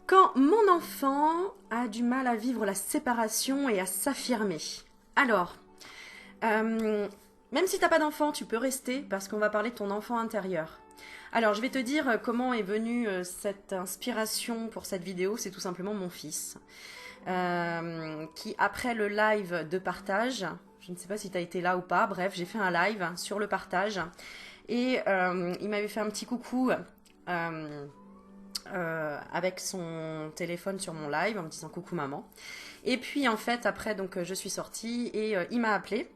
Quand mon enfant a du mal à vivre la séparation et à s'affirmer. Alors, même si t'as pas d'enfant, tu peux rester parce qu'on va parler de ton enfant intérieur. Alors, je vais te dire comment est venue cette inspiration pour cette vidéo. C'est tout simplement mon fils qui, après le live de partage, je ne sais pas si tu as été là ou pas, bref, j'ai fait un live sur le partage et il m'avait fait un petit coucou avec son téléphone sur mon live en me disant coucou maman. Et puis en fait après donc je suis sortie et il m'a appelé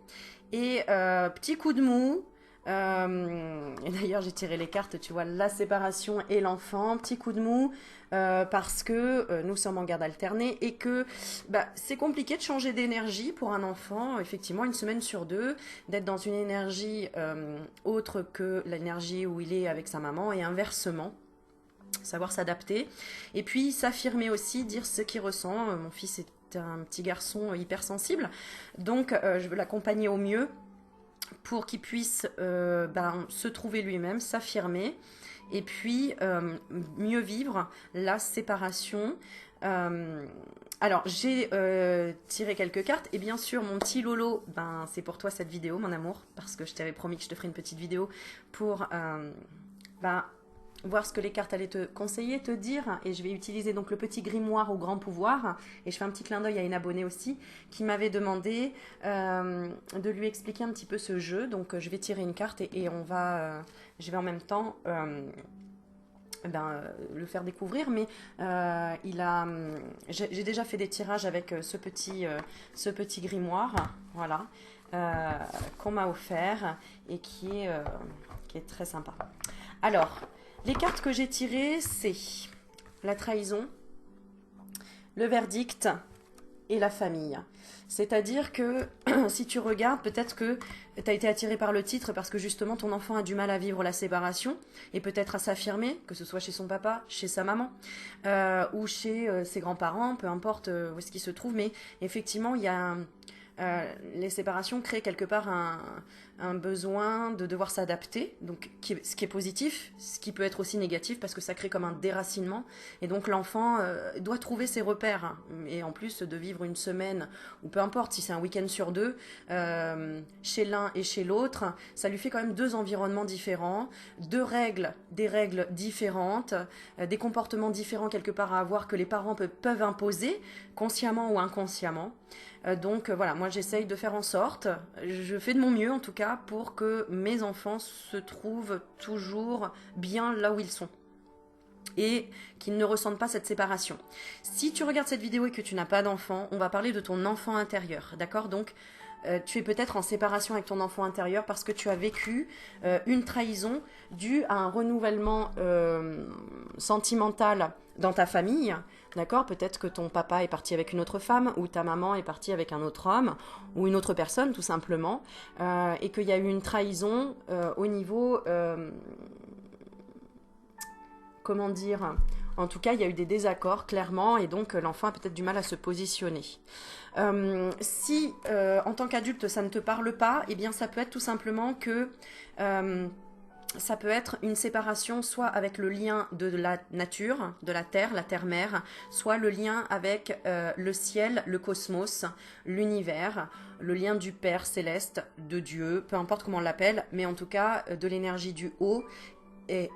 et petit coup de mou. Et d'ailleurs j'ai tiré les cartes, tu vois, la séparation et l'enfant, petit coup de mou parce que nous sommes en garde alternée et que bah, c'est compliqué de changer d'énergie pour un enfant, effectivement une semaine sur deux, d'être dans une énergie autre que l'énergie où il est avec sa maman et inversement. Savoir s'adapter et puis s'affirmer aussi, dire ce qu'il ressent. Mon fils est un petit garçon hypersensible, donc je veux l'accompagner au mieux pour qu'il puisse se trouver lui-même, s'affirmer et puis mieux vivre la séparation. Alors j'ai tiré quelques cartes et bien sûr mon petit Lolo, c'est pour toi cette vidéo mon amour, parce que je t'avais promis que je te ferais une petite vidéo pour voir ce que les cartes allaient te conseiller, te dire, et je vais utiliser donc le petit grimoire au grand pouvoir, et je fais un petit clin d'œil à une abonnée aussi, qui m'avait demandé de lui expliquer un petit peu ce jeu, donc je vais tirer une carte et je vais en même temps le faire découvrir, mais j'ai déjà fait des tirages avec ce petit grimoire, voilà, qu'on m'a offert, et qui est très sympa. Alors, les cartes que j'ai tirées, c'est la trahison, le verdict et la famille. C'est-à-dire que si tu regardes, peut-être que tu as été attiré par le titre parce que justement ton enfant a du mal à vivre la séparation et peut-être à s'affirmer, que ce soit chez son papa, chez sa maman ou chez ses grands-parents, peu importe où est-ce qu'il se trouve. Mais effectivement, il y a les séparations créent quelque part un besoin de devoir s'adapter, donc ce qui est positif, ce qui peut être aussi négatif parce que ça crée comme un déracinement et donc l'enfant doit trouver ses repères, hein. Et en plus de vivre une semaine ou peu importe si c'est un week-end sur deux chez l'un et chez l'autre, ça lui fait quand même deux environnements différents, des règles différentes, des comportements différents quelque part à avoir que les parents peuvent imposer consciemment ou inconsciemment. Donc voilà, moi j'essaye de faire en sorte, je fais de mon mieux en tout cas pour que mes enfants se trouvent toujours bien là où ils sont et qu'ils ne ressentent pas cette séparation. Si tu regardes cette vidéo et que tu n'as pas d'enfant, on va parler de ton enfant intérieur, d'accord? Donc tu es peut-être en séparation avec ton enfant intérieur parce que tu as vécu une trahison due à un renouvellement sentimental dans ta famille, d'accord? Peut-être que ton papa est parti avec une autre femme ou ta maman est partie avec un autre homme ou une autre personne tout simplement et qu'il y a eu une trahison au niveau... comment dire, en tout cas, il y a eu des désaccords, clairement, et donc l'enfant a peut-être du mal à se positionner. Si, en tant qu'adulte, ça ne te parle pas, eh bien, ça peut être tout simplement que ça peut être une séparation soit avec le lien de la nature, de la terre-mère, soit le lien avec le ciel, le cosmos, l'univers, le lien du Père céleste, de Dieu, peu importe comment on l'appelle, mais en tout cas de l'énergie du haut et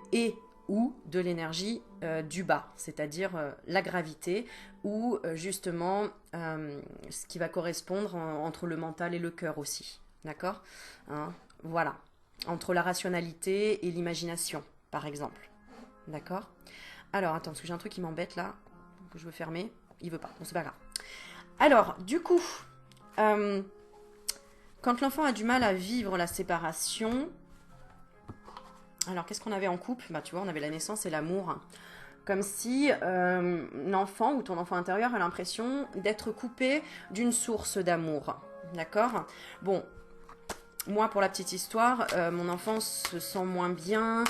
ou de l'énergie du bas, c'est-à-dire la gravité, ou justement ce qui va correspondre entre le mental et le cœur aussi, d'accord, hein, voilà, entre la rationalité et l'imagination, par exemple, d'accord. Alors, attends, parce que j'ai un truc qui m'embête là, que je veux fermer, il veut pas, bon c'est pas grave. Alors, du coup, quand l'enfant a du mal à vivre la séparation... Alors, qu'est-ce qu'on avait en couple? Bah, tu vois, on avait la naissance et l'amour. Comme si l'enfant ou ton enfant intérieur a l'impression d'être coupé d'une source d'amour. D'accord? Bon, moi, pour la petite histoire, mon enfant se sent moins bien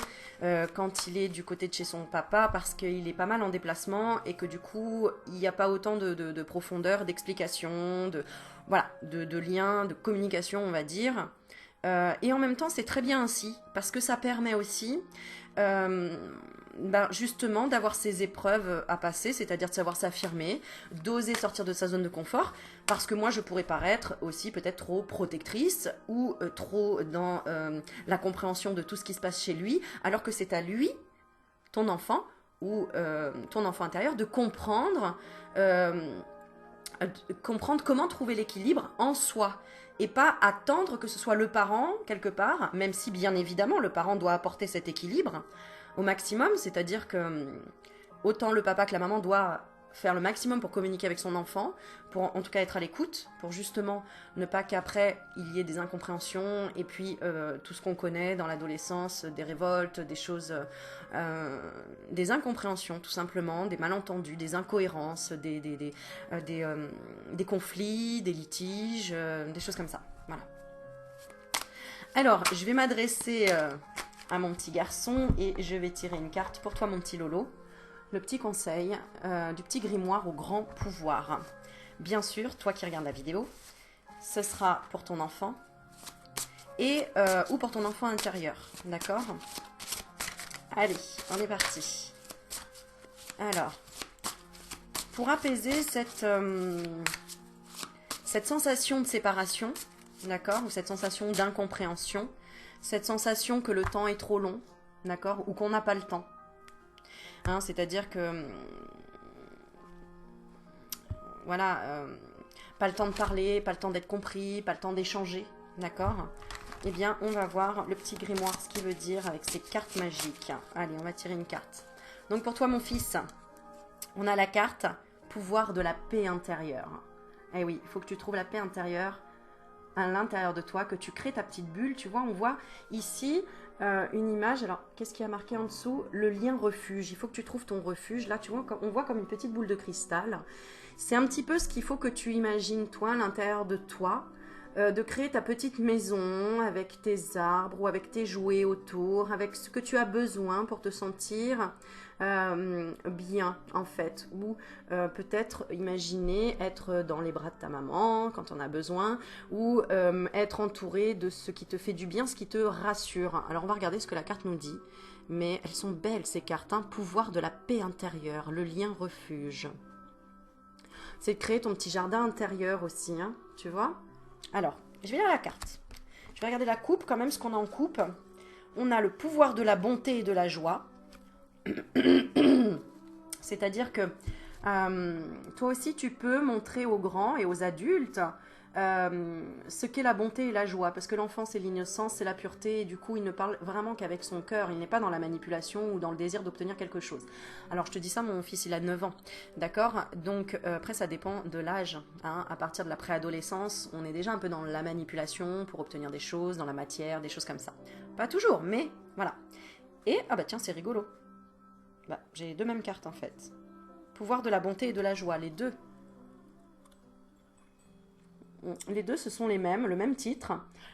quand il est du côté de chez son papa parce qu'il est pas mal en déplacement et que du coup, il n'y a pas autant de profondeur, d'explication, de liens, de communication, on va dire. Et en même temps, c'est très bien ainsi, parce que ça permet aussi ben justement d'avoir ces épreuves à passer, c'est-à-dire de savoir s'affirmer, d'oser sortir de sa zone de confort, parce que moi je pourrais paraître aussi peut-être trop protectrice ou trop dans la compréhension de tout ce qui se passe chez lui, alors que c'est à lui, ton enfant ou ton enfant intérieur, de comprendre comment trouver l'équilibre en soi et pas attendre que ce soit le parent quelque part, même si bien évidemment le parent doit apporter cet équilibre au maximum, c'est-à-dire que autant le papa que la maman doit faire le maximum pour communiquer avec son enfant, pour en tout cas être à l'écoute, pour justement ne pas qu'après il y ait des incompréhensions et puis tout ce qu'on connaît dans l'adolescence, des révoltes, des choses, des incompréhensions tout simplement, des malentendus, des incohérences, des conflits, des litiges, des choses comme ça. Voilà. Alors, je vais m'adresser à mon petit garçon et je vais tirer une carte pour toi mon petit Lolo. Le petit conseil du petit grimoire au grand pouvoir. Bien sûr, toi qui regardes la vidéo, ce sera pour ton enfant et ou pour ton enfant intérieur, d'accord? Allez, on est parti. Alors, pour apaiser cette sensation de séparation, d'accord, ou cette sensation d'incompréhension, cette sensation que le temps est trop long, d'accord, ou qu'on n'a pas le temps. Hein, c'est-à-dire que, voilà, pas le temps de parler, pas le temps d'être compris, pas le temps d'échanger, d'accord? Eh bien, on va voir le petit grimoire, ce qu'il veut dire avec ces cartes magiques. Allez, on va tirer une carte. Donc pour toi, mon fils, on a la carte pouvoir de la paix intérieure. Eh oui, il faut que tu trouves la paix intérieure à l'intérieur de toi, que tu crées ta petite bulle. Tu vois, on voit ici une image. Alors, qu'est-ce qui a marqué en dessous? Le lien refuge. Il faut que tu trouves ton refuge. Là, tu vois, on voit comme une petite boule de cristal. C'est un petit peu ce qu'il faut que tu imagines, toi, à l'intérieur de toi, de créer ta petite maison avec tes arbres ou avec tes jouets autour, avec ce que tu as besoin pour te sentir bien, en fait. Ou peut-être imaginer être dans les bras de ta maman quand on a besoin, ou être entouré de ce qui te fait du bien, ce qui te rassure. Alors, on va regarder ce que la carte nous dit. Mais elles sont belles, ces cartes. Hein. Pouvoir de la paix intérieure, le lien refuge. C'est de créer ton petit jardin intérieur aussi, hein, tu vois. Alors, je vais lire la carte. Je vais regarder la coupe, quand même, ce qu'on a en coupe. On a le pouvoir de la bonté et de la joie. C'est-à-dire que toi aussi, tu peux montrer aux grands et aux adultes ce qu'est la bonté et la joie. Parce que l'enfant, c'est l'innocence, c'est la pureté. Et du coup, il ne parle vraiment qu'avec son cœur. Il n'est pas dans la manipulation ou dans le désir d'obtenir quelque chose. Alors, je te dis ça, mon fils, il a 9 ans. D'accord? Donc, après, ça dépend de l'âge. Hein. À partir de la préadolescence, on est déjà un peu dans la manipulation pour obtenir des choses, dans la matière, des choses comme ça. Pas toujours, mais voilà. Et, ah bah tiens, c'est rigolo. Bah, j'ai les deux mêmes cartes, en fait. Pouvoir de la bonté et de la joie, les deux. Les deux, ce sont les mêmes, le même titre.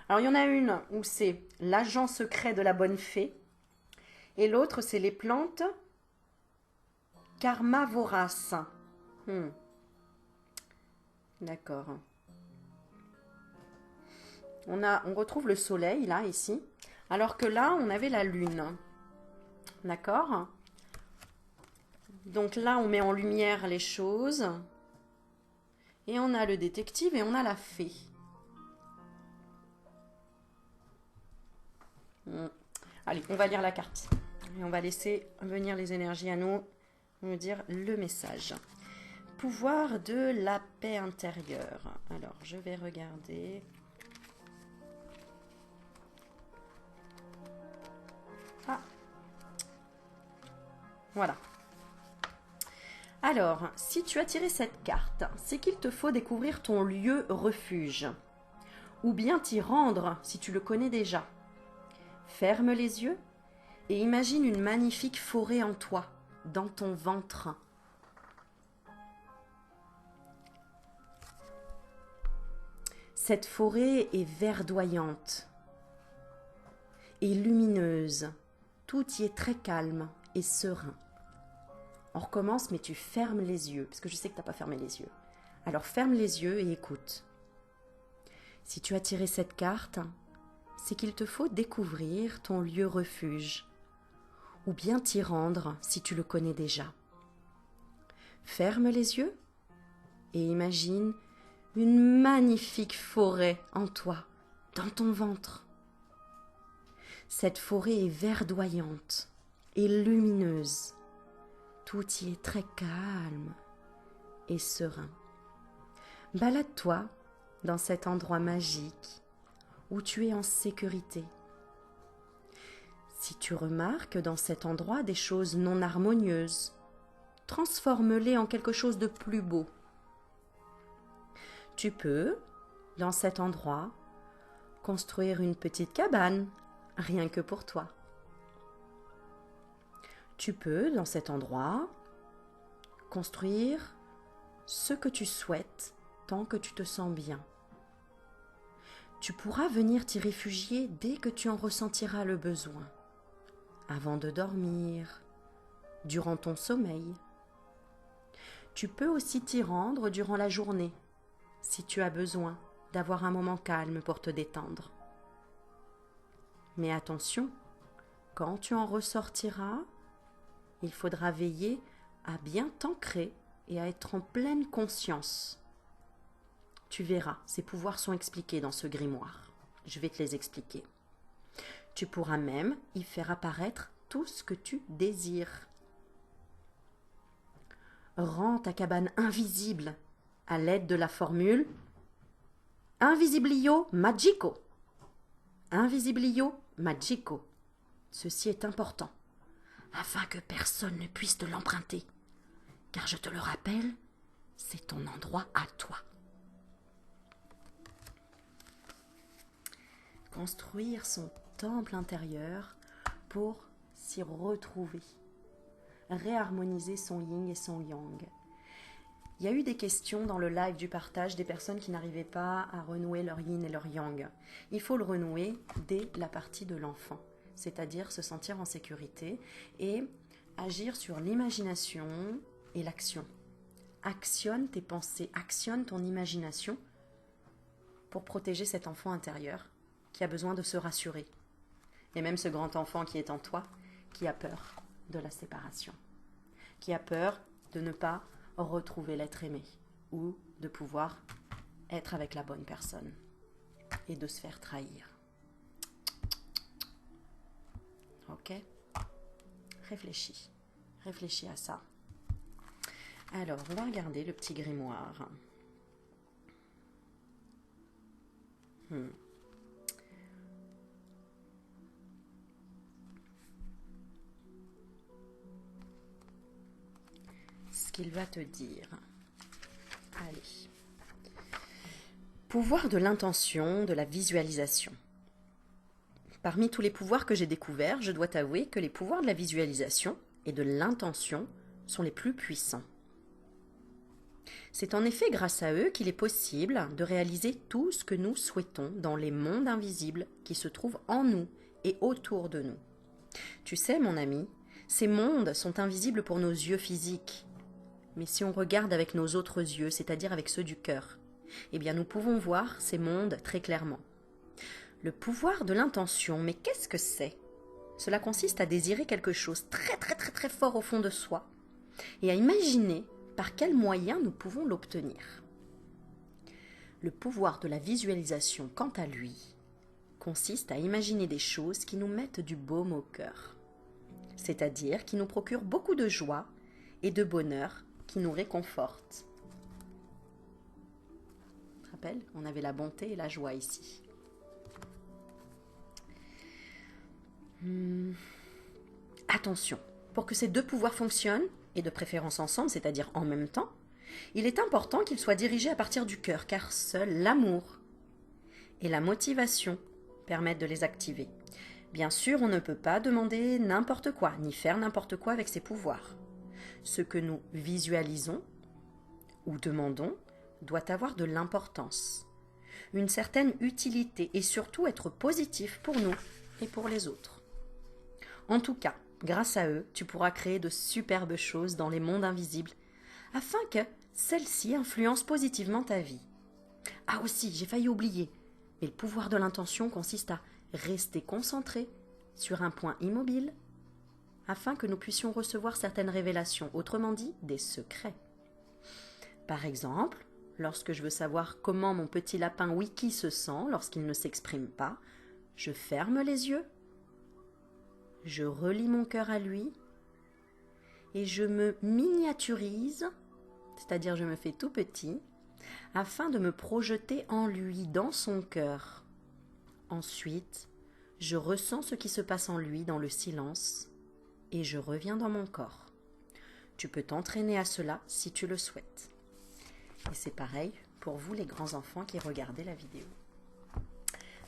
Alors, il y en a une où c'est l'agent secret de la bonne fée. Et l'autre, c'est les plantes karma vorace. D'accord. On retrouve le soleil, là, ici. Alors que là, on avait la lune. D'accord? Donc là, on met en lumière les choses. Et on a le détective et on a la fée. Allez, on va lire la carte. Et on va laisser venir les énergies à nous dire le message. Pouvoir de la paix intérieure. Alors, je vais regarder. Ah. Voilà. Alors, si tu as tiré cette carte, c'est qu'il te faut découvrir ton lieu refuge. Ou bien t'y rendre si tu le connais déjà. Ferme les yeux et imagine une magnifique forêt en toi, dans ton ventre. Cette forêt est verdoyante et lumineuse. Tout y est très calme et serein. On recommence, mais tu fermes les yeux, parce que je sais que tu n'as pas fermé les yeux. Alors ferme les yeux et écoute. Si tu as tiré cette carte, c'est qu'il te faut découvrir ton lieu refuge, ou bien t'y rendre si tu le connais déjà. Ferme les yeux et imagine une magnifique forêt en toi, dans ton ventre. Cette forêt est verdoyante et lumineuse. Tout y est très calme et serein. Balade-toi dans cet endroit magique où tu es en sécurité. Si tu remarques dans cet endroit des choses non harmonieuses, transforme-les en quelque chose de plus beau. Tu peux, dans cet endroit, construire une petite cabane, rien que pour toi. Tu peux, dans cet endroit, construire ce que tu souhaites tant que tu te sens bien. Tu pourras venir t'y réfugier dès que tu en ressentiras le besoin, avant de dormir, durant ton sommeil. Tu peux aussi t'y rendre durant la journée, si tu as besoin d'avoir un moment calme pour te détendre. Mais attention, quand tu en ressortiras, il faudra veiller à bien t'ancrer et à être en pleine conscience. Tu verras, ces pouvoirs sont expliqués dans ce grimoire. Je vais te les expliquer. Tu pourras même y faire apparaître tout ce que tu désires. Rends ta cabane invisible à l'aide de la formule Invisiblio Magico. Invisiblio Magico. Ceci est important, afin que personne ne puisse te l'emprunter. Car je te le rappelle, c'est ton endroit à toi. Construire son temple intérieur pour s'y retrouver. Réharmoniser son yin et son yang. Il y a eu des questions dans le live du partage des personnes qui n'arrivaient pas à renouer leur yin et leur yang. Il faut le renouer dès la partie de l'enfant, c'est-à-dire se sentir en sécurité et agir sur l'imagination et l'action. Actionne tes pensées, actionne ton imagination pour protéger cet enfant intérieur qui a besoin de se rassurer. Et même ce grand enfant qui est en toi, qui a peur de la séparation, qui a peur de ne pas retrouver l'être aimé ou de pouvoir être avec la bonne personne et de se faire trahir. Ok? Réfléchis. Réfléchis à ça. Alors, on va regarder le petit grimoire. Ce qu'il va te dire. Allez. Pouvoir de l'intention, de la visualisation. Parmi tous les pouvoirs que j'ai découverts, je dois t'avouer que les pouvoirs de la visualisation et de l'intention sont les plus puissants. C'est en effet grâce à eux qu'il est possible de réaliser tout ce que nous souhaitons dans les mondes invisibles qui se trouvent en nous et autour de nous. Tu sais, mon ami, ces mondes sont invisibles pour nos yeux physiques. Mais si on regarde avec nos autres yeux, c'est-à-dire avec ceux du cœur, eh bien nous pouvons voir ces mondes très clairement. Le pouvoir de l'intention, mais qu'est-ce que c'est? Cela consiste à désirer quelque chose très fort au fond de soi et à imaginer par quels moyens nous pouvons l'obtenir. Le pouvoir de la visualisation, quant à lui, consiste à imaginer des choses qui nous mettent du baume au cœur, c'est-à-dire qui nous procurent beaucoup de joie et de bonheur, qui nous réconfortent. Tu te rappelles, on avait la bonté et la joie ici. Attention, pour que ces deux pouvoirs fonctionnent, et de préférence ensemble, c'est-à-dire en même temps, il est important qu'ils soient dirigés à partir du cœur, car seul l'amour et la motivation permettent de les activer. Bien sûr, on ne peut pas demander n'importe quoi, ni faire n'importe quoi avec ces pouvoirs. Ce que nous visualisons ou demandons doit avoir de l'importance, une certaine utilité et surtout être positif pour nous et pour les autres. En tout cas, grâce à eux, tu pourras créer de superbes choses dans les mondes invisibles afin que celles-ci influencent positivement ta vie. Ah aussi, j'ai failli oublier, mais le pouvoir de l'intention consiste à rester concentré sur un point immobile afin que nous puissions recevoir certaines révélations, autrement dit, des secrets. Par exemple, lorsque je veux savoir comment mon petit lapin Wiki se sent lorsqu'il ne s'exprime pas, je ferme les yeux, je relie mon cœur à lui et je me miniaturise, c'est-à-dire je me fais tout petit, afin de me projeter en lui, dans son cœur. Ensuite, je ressens ce qui se passe en lui dans le silence et je reviens dans mon corps. Tu peux t'entraîner à cela si tu le souhaites. Et c'est pareil pour vous les grands enfants qui regardez la vidéo.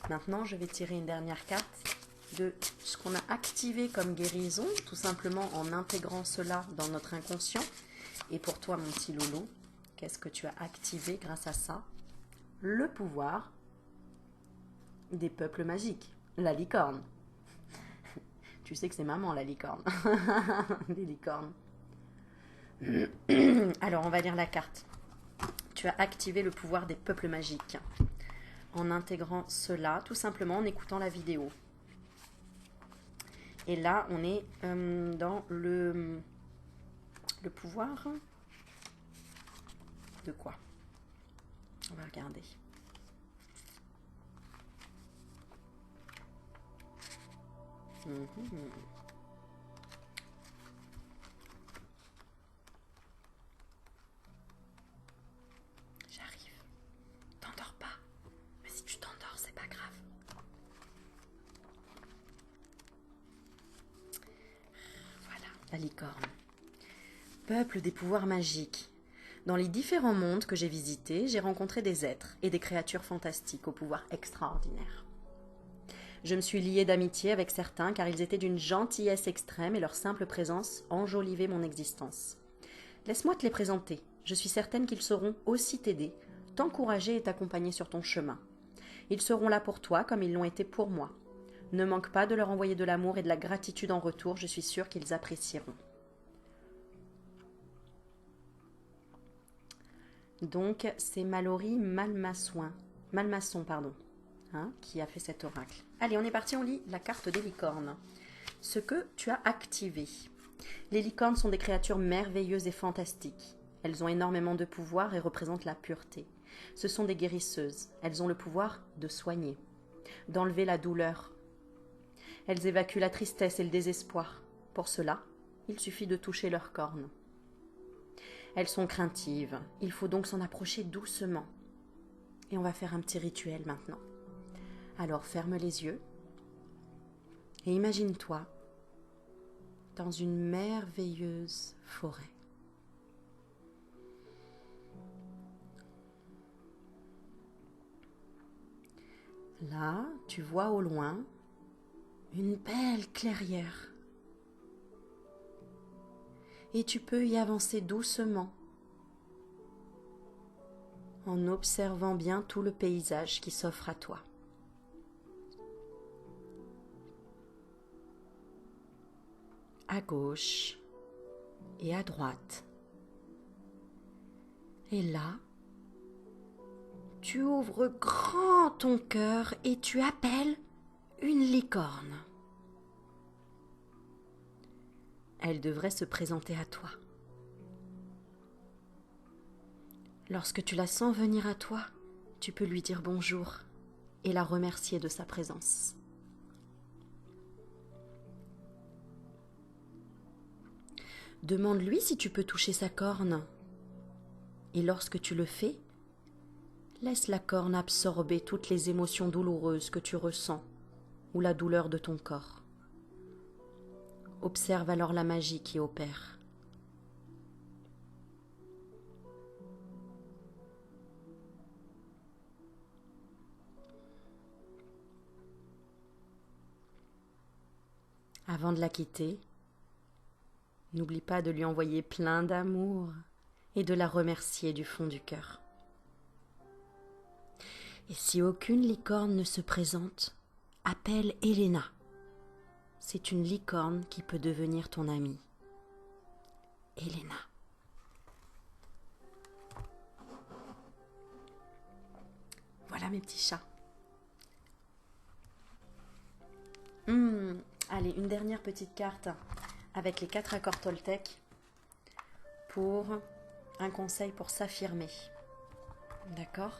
Maintenant, je vais tirer une dernière carte de ce qu'on a activé comme guérison, tout simplement en intégrant cela dans notre inconscient. Et pour toi, mon petit loulou, qu'est-ce que tu as activé grâce à ça? Le pouvoir des peuples magiques, la licorne. Tu sais que c'est maman, la licorne. Les licornes. Alors, on va lire la carte. Tu as activé le pouvoir des peuples magiques en intégrant cela, tout simplement en écoutant la vidéo. Et là, on est dans le pouvoir de quoi? On va regarder. J'arrive. T'endors pas. Mais si tu t'endors, c'est pas grave. Voilà, la licorne. Peuple des pouvoirs magiques. Dans les différents mondes que j'ai visités, j'ai rencontré des êtres et des créatures fantastiques aux pouvoirs extraordinaires. Je me suis liée d'amitié avec certains car ils étaient d'une gentillesse extrême et leur simple présence enjolivait mon existence. Laisse-moi te les présenter. Je suis certaine qu'ils sauront aussi t'aider, t'encourager et t'accompagner sur ton chemin. Ils seront là pour toi comme ils l'ont été pour moi. Ne manque pas de leur envoyer de l'amour et de la gratitude en retour, je suis sûre qu'ils apprécieront. Donc, c'est Mallory Malmasson, qui a fait cet oracle. Allez, on est parti, on lit la carte des licornes. Ce que tu as activé. Les licornes sont des créatures merveilleuses et fantastiques. Elles ont énormément de pouvoir et représentent la pureté. Ce sont des guérisseuses. Elles ont le pouvoir de soigner, d'enlever la douleur. Elles évacuent la tristesse et le désespoir. Pour cela, il suffit de toucher leurs cornes. Elles sont craintives. Il faut donc s'en approcher doucement. Et on va faire un petit rituel maintenant. Alors ferme les yeux et imagine-toi dans une merveilleuse forêt. Là, tu vois au loin une belle clairière. Et tu peux y avancer doucement en observant bien tout le paysage qui s'offre à toi. À gauche et à droite. Et là, tu ouvres grand ton cœur et tu appelles une licorne. Elle devrait se présenter à toi. Lorsque tu la sens venir à toi, tu peux lui dire bonjour et la remercier de sa présence. Demande-lui si tu peux toucher sa corne. Et lorsque tu le fais, laisse la corne absorber toutes les émotions douloureuses que tu ressens ou la douleur de ton corps. Observe alors la magie qui opère. Avant de la quitter, n'oublie pas de lui envoyer plein d'amour et de la remercier du fond du cœur. Et si aucune licorne ne se présente, appelle Elena. C'est une licorne qui peut devenir ton amie. Elena. Voilà mes petits chats. Allez, une dernière petite carte avec les 4 accords Toltec pour un conseil pour s'affirmer. D'accord?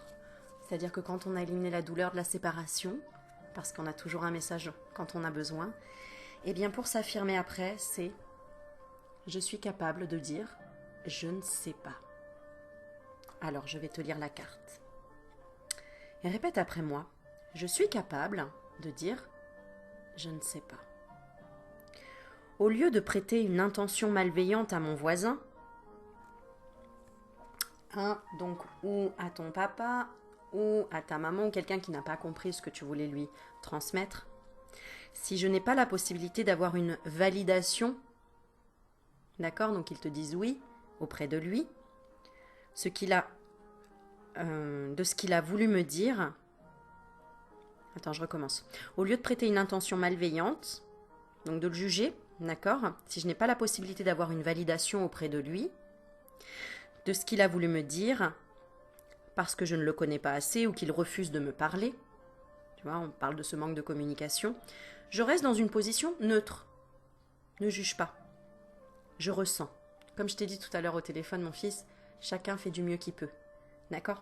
C'est-à-dire que quand on a éliminé la douleur de la séparation, parce qu'on a toujours un message quand on a besoin, et bien pour s'affirmer après, c'est « Je suis capable de dire « Je ne sais pas ». Alors, je vais te lire la carte. Et répète après moi « Je suis capable de dire « Je ne sais pas ». Au lieu de prêter une intention malveillante à mon voisin, donc ou à ton papa, ou à ta maman, ou quelqu'un qui n'a pas compris ce que tu voulais lui transmettre, si je n'ai pas la possibilité d'avoir une validation, d'accord, donc ils te disent oui auprès de lui, de ce qu'il a voulu me dire. Attends, je recommence. Au lieu de prêter une intention malveillante, donc de le juger, d'accord, si je n'ai pas la possibilité d'avoir une validation auprès de lui, de ce qu'il a voulu me dire, parce que je ne le connais pas assez ou qu'il refuse de me parler, tu vois, on parle de ce manque de communication, je reste dans une position neutre. Ne juge pas. Je ressens. Comme je t'ai dit tout à l'heure au téléphone, mon fils, chacun fait du mieux qu'il peut. D'accord?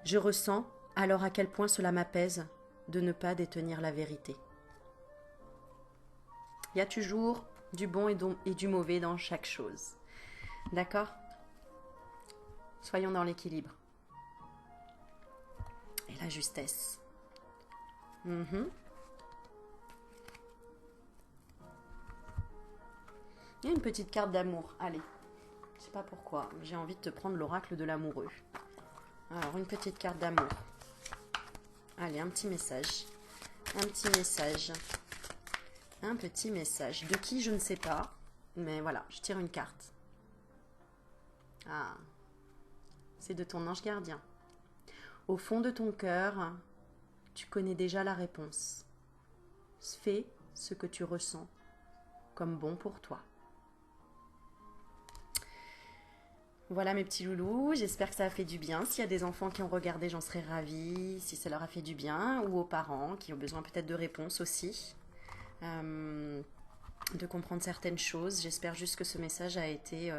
Je ressens alors à quel point cela m'apaise de ne pas détenir la vérité. Il y a toujours du bon et du mauvais dans chaque chose. D'accord? Soyons dans l'équilibre. Et la justesse. Il y a une petite carte d'amour. Allez. Je sais pas pourquoi. J'ai envie de te prendre l'oracle de l'amoureux. Alors, une petite carte d'amour. Allez, un petit message. Un petit message. Un petit message. De qui, je ne sais pas. Mais voilà, je tire une carte. Ah. C'est de ton ange gardien. Au fond de ton cœur, tu connais déjà la réponse. Fais ce que tu ressens comme bon pour toi. Voilà mes petits loulous, j'espère que ça a fait du bien. S'il y a des enfants qui ont regardé, j'en serais ravie, si ça leur a fait du bien, ou aux parents qui ont besoin peut-être de réponses aussi, de comprendre certaines choses. J'espère juste que ce message a été,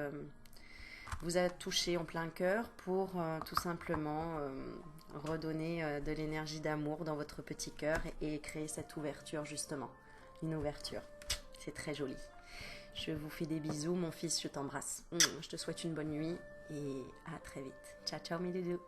vous a touché en plein cœur pour tout simplement redonner de l'énergie d'amour dans votre petit cœur et créer cette ouverture justement, une ouverture. C'est très joli. Je vous fais des bisous, mon fils, je t'embrasse. Je te souhaite une bonne nuit et à très vite. Ciao, ciao mes doudous.